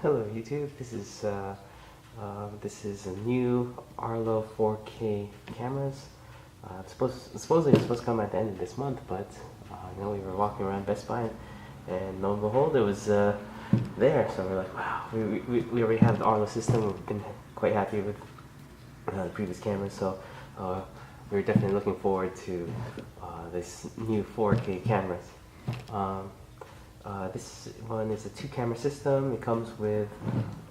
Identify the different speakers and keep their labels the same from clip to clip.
Speaker 1: Hello YouTube, this is a new Arlo 4K cameras. Supposedly it's supposed to come at the end of this month, but we were walking around Best Buy and lo and behold it was there. So we're like, wow, we already have the Arlo system. We've been quite happy with the previous cameras, so we're definitely looking forward to this new 4K cameras. This one is a 2-camera system. It comes with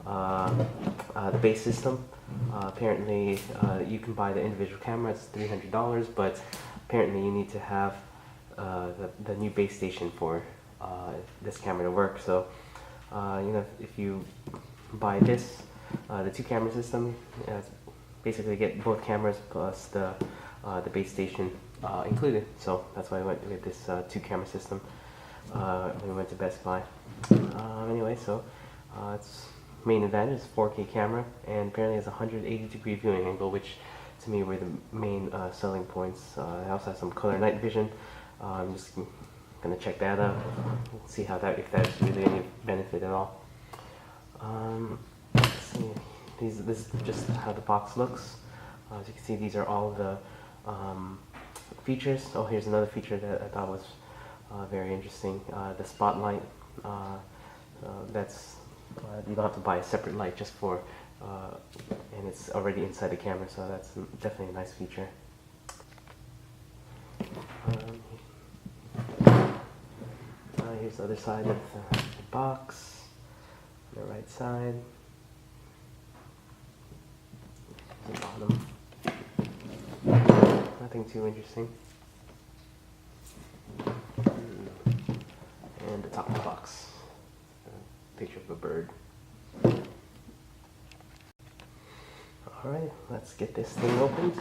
Speaker 1: the base system. Apparently, you can buy the individual camera. It's $300, but apparently you need to have the new base station for this camera to work. So, if you buy this, the 2-camera system, basically get both cameras plus the base station included. So that's why I went with this 2-camera system. We went to Best Buy. Anyway, so its main advantage is 4K camera, and apparently has a 180-degree viewing angle, which to me were the main selling points. It also has some color night vision. I'm just gonna check that out, see how if that's really any benefit at all. Let's see. This is just how the box looks. As you can see, these are all the features. Oh, here's another feature that I thought was very interesting. The spotlight. You don't have to buy a separate light just for, and it's already inside the camera, so that's definitely a nice feature. Here's the other side of the box, the right side, the bottom. Nothing too interesting. And the top of the box, a picture of a bird. Alright, let's get this thing opened.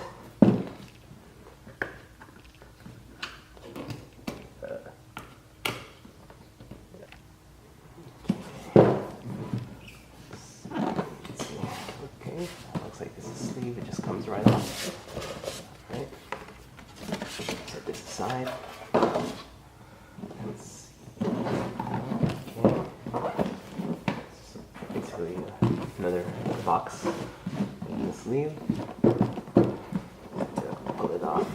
Speaker 1: Okay, looks like this is a sleeve, it just comes right off. Alright, set this aside. Basically another box in the sleeve. Pull it off.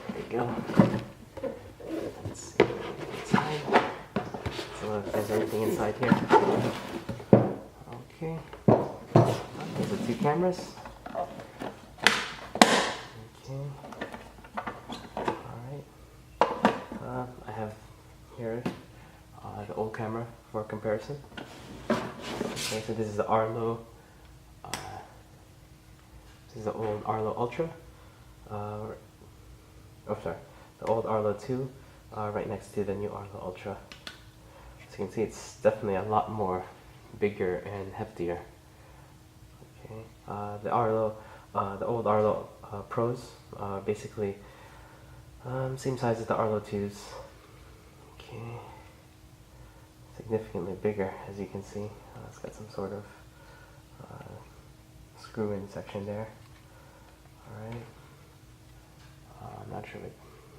Speaker 1: There you go. Let's see inside. So if there's anything inside here. Okay. There's the 2 cameras. Okay. I have here the old camera for comparison. Okay, so this is the Arlo. This is the old Arlo Ultra. The old Arlo 2, right next to the new Arlo Ultra. As you can see, it's definitely a lot more bigger and heftier. Okay, the old Arlo Pros, basically. Same size as the Arlo 2s. Okay. Significantly bigger, as you can see. It's got some sort of screw-in section there. Alright. I'm not sure what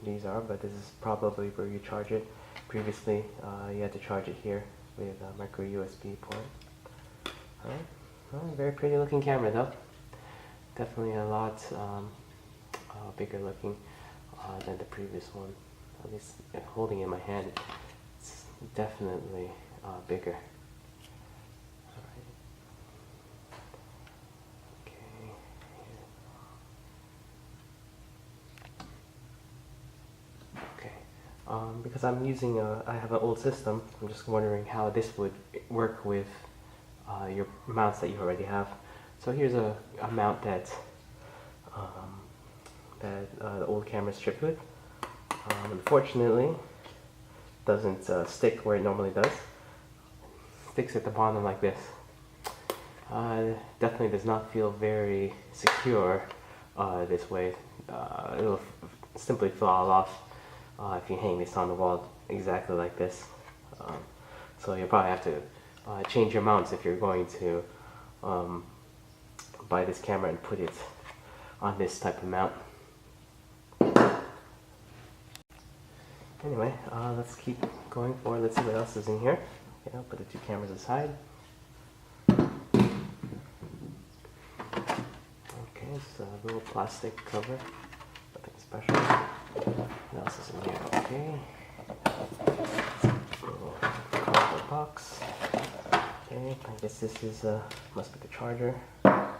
Speaker 1: these are, but this is probably where you charge it. Previously, you had to charge it here with a micro USB port. Alright. Well, very pretty looking camera though. Definitely a lot bigger looking than the previous one. At least holding it in my hand, it's definitely bigger. Alright. Okay. Okay. Because I'm using I have an old system, I'm just wondering how this would work with your mounts that you already have. So here's a mount that the old camera shipped with. Unfortunately, doesn't stick where it normally does. Sticks at the bottom like this. Definitely does not feel very secure this way. It'll simply fall off if you hang this on the wall exactly like this. So you'll probably have to change your mounts if you're going to buy this camera and put it on this type of mount. Anyway, let's keep going forward. Let's see what else is in here. Okay, I'll put the two cameras aside. Okay, it's a little plastic cover. Nothing special. What else is in here? Okay. Little cardboard box. Okay, I guess this is must be the charger. Alright,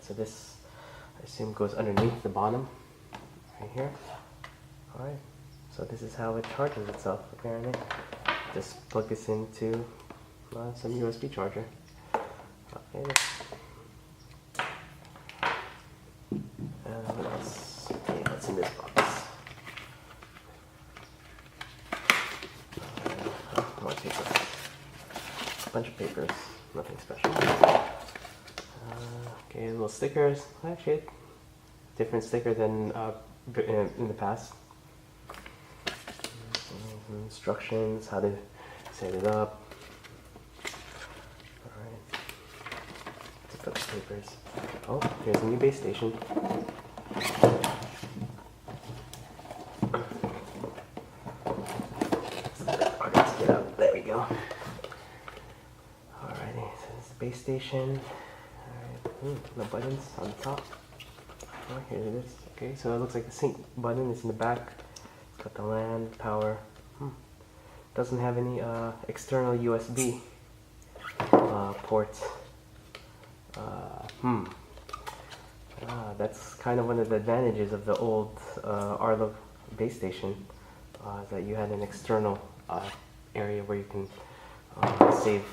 Speaker 1: so this I assume goes underneath the bottom. Right here. Alright, so this is how it charges itself apparently. Just plug this into some USB charger. Okay. What else? Okay, what's in this box? More paper. A bunch of papers. Nothing special. Okay, little stickers. Actually, different sticker than in the past. Some instructions, how to set it up. Alright. Let's put the papers. Oh, here's a new base station. Let's get out. There we go. Alrighty, so this is the base station. Alright, no buttons on the top. Oh, here it is. Okay, so it looks like the sync button is in the back. It's got the LAN, power. Doesn't have any external USB ports. That's kind of one of the advantages of the old Arlo base station, is that you had an external area where you can save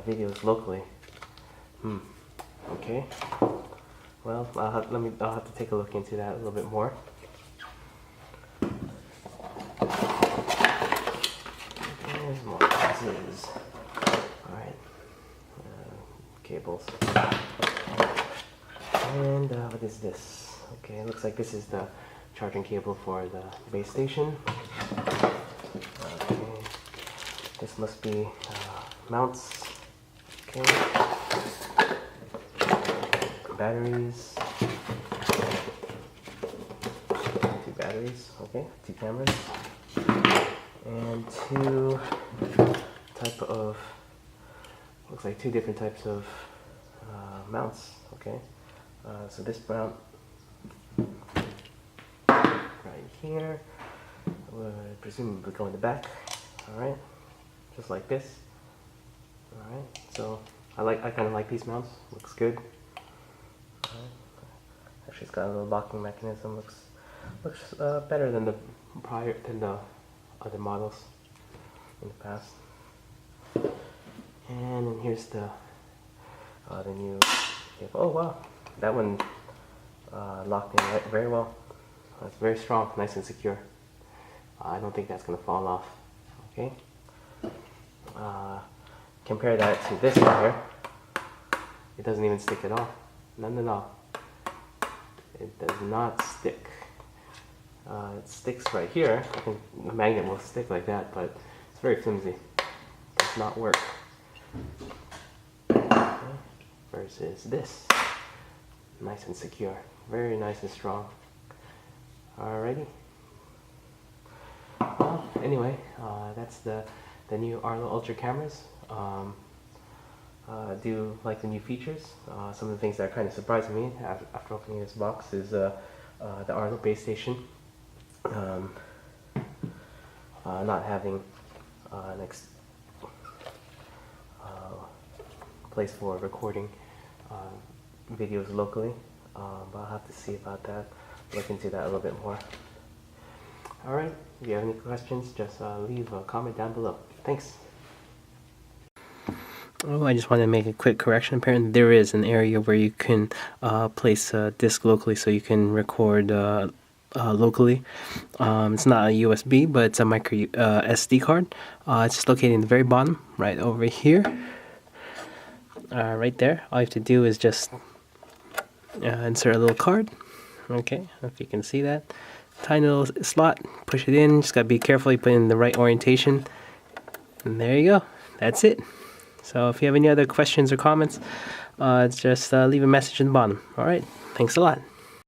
Speaker 1: videos locally. Okay. Well, I'll have to take a look into that a little bit more. There's more boxes. Alright. Cables. And what is this? Okay, it looks like this is the charging cable for the base station. Okay. This must be mounts. Okay. Batteries. 2 batteries. Okay, 2 cameras. And 2 type of, looks like 2 different types of mounts. Okay, so this mount right here would presumably go in the back. All right, just like this. All right, so I kind of like these mounts. Looks good. All right. Actually, it's got a little locking mechanism. Looks better than the other models in the past. And then here's the new cable. Oh wow, that one locked in very well. It's very strong, nice and secure. I don't think that's gonna fall off. Okay. Compare that to this one here. It doesn't even stick at all. None at all. It does not stick. It sticks right here. I think the magnet will stick like that, but it's very flimsy. It does not work. Okay. Versus this. Nice and secure. Very nice and strong. Alrighty. Well, anyway, that's the new Arlo Ultra cameras. Do you like the new features? Some of the things that are kind of surprising me after opening this box is the Arlo base station not having an place for recording videos locally, but I'll have to see about that, look into that a little bit more. Alright, if you have any questions, just leave a comment down below. Thanks. Oh, I just wanted to make a quick correction. Apparently there is an area where you can place a disc locally so you can record locally. It's not a USB, but it's a micro SD card. It's just located in the very bottom, right over here. Right there. All you have to do is just insert a little card. Okay, if you can see that. Tiny little slot, push it in. Just gotta be careful you put it in the right orientation. And there you go. That's it. So if you have any other questions or comments, just leave a message in the bottom. Alright, thanks a lot.